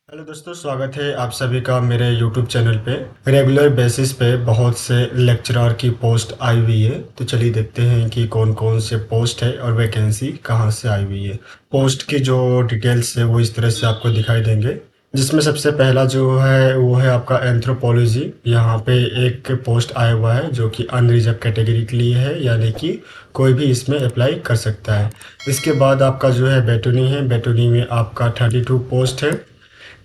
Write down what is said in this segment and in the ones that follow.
Hello दोस्तों, स्वागत है आप सभी का मेरे यूट्यूब चैनल पे। रेगुलर बेसिस पे बहुत से लेक्चरर की पोस्ट आई हुई है, तो चलिए देखते हैं कि कौन कौन से पोस्ट है और वैकेंसी कहाँ से आई हुई है। पोस्ट की जो डिटेल्स है वो इस तरह से आपको दिखाई देंगे, जिसमें सबसे पहला जो है वो है आपका एंथ्रोपोलॉजी। यहाँ पे एक पोस्ट आया हुआ है जो कि अनरिजर्व कैटेगरी के लिए है, यानी कि कोई भी इसमें अप्लाई कर सकता है। इसके बाद आपका जो है बेटुनी है। बेटुनी में आपका 32 पोस्ट है।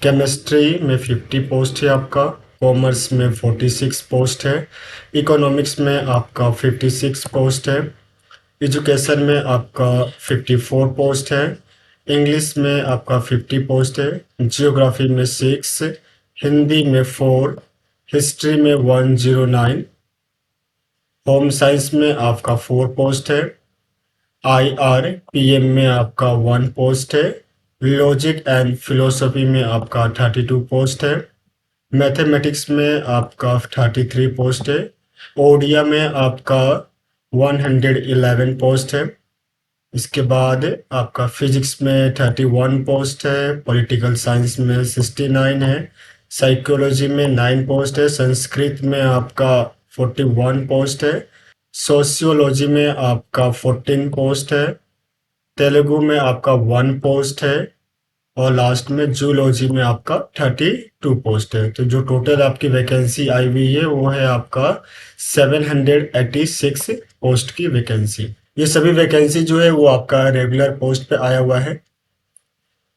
केमिस्ट्री में 50 पोस्ट है आपका। कॉमर्स में 46 पोस्ट है। इकोनॉमिक्स में आपका 56 पोस्ट है। एजुकेशन में आपका 54 पोस्ट है। इंग्लिश में आपका 50 पोस्ट है। जियोग्राफी में 6, हिंदी में 4, हिस्ट्री में 109, होम साइंस में आपका 4 पोस्ट है। IRPM में आपका 1 पोस्ट है। लॉजिक एंड फिलोसफी में आपका 32 पोस्ट है। मैथमेटिक्स में आपका 33 पोस्ट है। ओडिया में आपका 111 पोस्ट है। इसके बाद आपका फिजिक्स में 31 पोस्ट है। पॉलिटिकल साइंस में 69 है। साइकोलॉजी में 9 पोस्ट है। संस्कृत में आपका 41 पोस्ट है। सोशियोलॉजी में आपका 14 पोस्ट है। तेलुगु में आपका 1 पोस्ट है। और लास्ट में जूलॉजी में आपका 32 पोस्ट है। तो जो टोटल आपकी वैकेंसी आई हुई है वो है आपका 786 पोस्ट की वैकेंसी। ये सभी वैकेंसी जो है वो आपका रेगुलर पोस्ट पे आया हुआ है।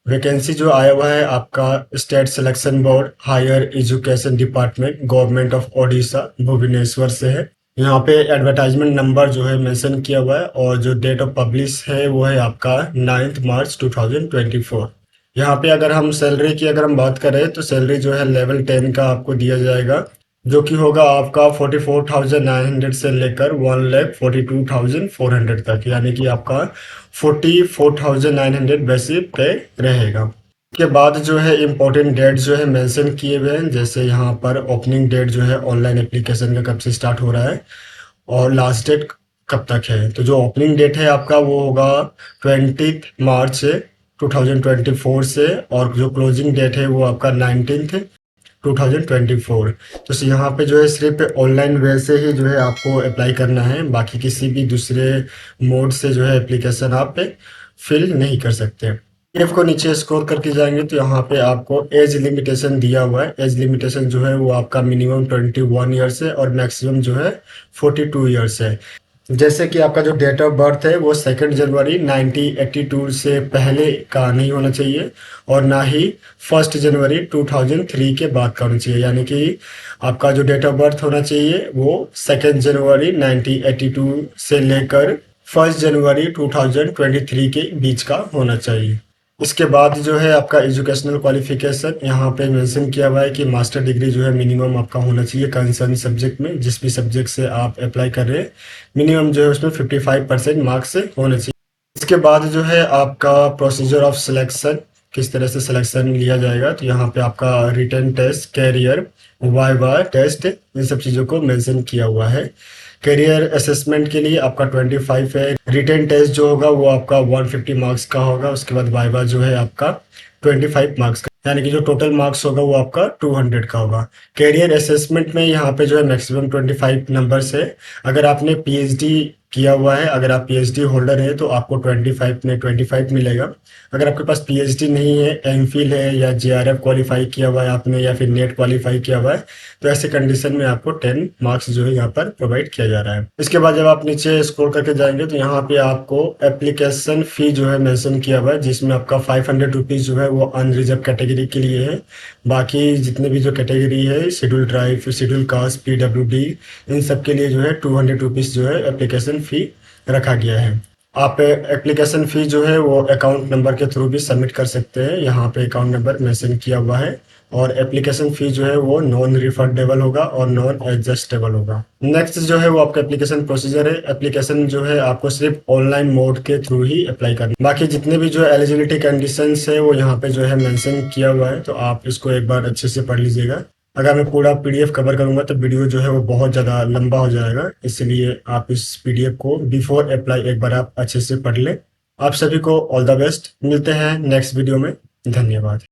वैकेंसी जो आया हुआ है आपका state selection board higher education department government of Odisha Bhubaneswar से है। यहाँ पे एडवर्टाइजमेंट नंबर जो है मेंशन किया हुआ है और जो डेट ऑफ पब्लिश है वो है आपका 9 मार्च 2024। यहाँ पे अगर हम सैलरी की अगर हम बात करें तो सैलरी जो है लेवल 10 का आपको दिया जाएगा, जो कि होगा आपका 44,900 से लेकर 1,42,400 तक, यानी कि आपका 44,900 बेसिक पे रहेगा। के बाद जो है इम्पोर्टेंट डेट जो है मेंशन किए हुए हैं, जैसे यहाँ पर ओपनिंग डेट जो है ऑनलाइन एप्लीकेशन का कब से स्टार्ट हो रहा है और लास्ट डेट कब तक है। तो जो ओपनिंग डेट है आपका वो होगा 20 मार्च 2024 से, और जो क्लोजिंग डेट है वो आपका 19 2024। तो यहाँ पे जो है सिर्फ ऑनलाइन वे से ही जो है आपको अप्लाई करना है, बाकी किसी भी दूसरे मोड से जो है एप्लीकेशन आप फिल नहीं कर सकते। एफ को नीचे स्क्रॉल करके जाएंगे तो यहाँ पे आपको एज लिमिटेशन दिया हुआ है। एज लिमिटेशन जो है वो आपका मिनिमम 21 ईयर्स है और मैक्सिमम जो है 42 ईयर्स है। जैसे कि आपका जो डेट ऑफ बर्थ है वो 2 जनवरी 1982 से पहले का नहीं होना चाहिए और ना ही 1 जनवरी 2003 के बाद का होना चाहिए, यानी कि आपका जो डेट ऑफ बर्थ होना चाहिए वो 2 जनवरी 1982 से लेकर 1 जनवरी 2023 के बीच का होना चाहिए। इसके बाद जो है आपका एजुकेशनल क्वालिफिकेशन यहाँ पे मेंशन किया हुआ है कि मास्टर डिग्री जो है मिनिमम आपका होना चाहिए कंसर्न सब्जेक्ट में, जिस भी सब्जेक्ट से आप अप्लाई कर रहे हैं मिनिमम जो है उसमें 55% मार्क्स होने चाहिए। इसके बाद जो है आपका प्रोसीजर ऑफ सिलेक्शन, किस तरह से सिलेक्शन लिया जाएगा, तो यहाँ पे आपका written test, career, viva test, इन सब चीज़ों को मेंशन किया हुआ है। करियर असेसमेंट के लिए आपका 25 है। रिटन टेस्ट जो होगा वो आपका 150 मार्क्स का होगा। उसके बाद वाइवा जो है आपका 25 मार्क्स का, यानी कि जो टोटल मार्क्स होगा वो आपका 200 का होगा। करियर असेसमेंट में यहाँ पे जो है मैक्सिमम 25 नंबर्स है। अगर आपने पीएचडी किया हुआ है, अगर आप पीएचडी होल्डर है तो आपको 25 मिलेगा। अगर आपके पास पीएचडी नहीं है, एमफिल है या जेआरएफ क्वालिफाई किया हुआ है आपने या फिर नेट क्वालिफाई किया हुआ है, तो ऐसे कंडीशन में आपको 10 मार्क्स जो है यहाँ पर प्रोवाइड किया जा रहा है। इसके बाद जब आप नीचे स्क्रॉल करके जाएंगे तो यहाँ पे आपको एप्लीकेशन फी जो है मेंशन किया हुआ है, जिसमें आपका 500 रुपीज जो है वो अनरिजर्व कैटेगरी के लिए है। बाकी जितने भी जो कैटेगरी है, schedule tribe, schedule caste, PWD, इन सब के लिए जो है 200 रुपीज जो है एप्लीकेशन फी रखा गया है। आप एप्लीकेशन फी जो है वो अकाउंट नंबर के थ्रू भी सबमिट कर सकते हैं, यहाँ पे अकाउंट नंबर मेंशन किया हुआ है। और एप्लीकेशन फी जो है वो नॉन रिफंडेबल होगा और नॉन एडजस्टेबल होगा। नेक्स्ट जो है वो आपका एप्लीकेशन प्रोसीजर है। एप्लीकेशन जो है आपको सिर्फ ऑनलाइन मोड के थ्रू ही अप्लाई करना। बाकी जितने भी जो एलिजिबिलिटी कंडीशंस है वो यहाँ पे जो है मेंशन किया हुआ है, तो आप इसको एक बार अच्छे से पढ़ लीजिएगा। अगर मैं पूरा पीडीएफ कवर करूंगा तो वीडियो जो है वो बहुत ज़्यादा लंबा हो जाएगा, इसलिए आप इस पीडीएफ को बिफोर अप्लाई एक बार आप अच्छे से पढ़ लें। आप सभी को ऑल द बेस्ट। मिलते हैं नेक्स्ट वीडियो में। धन्यवाद।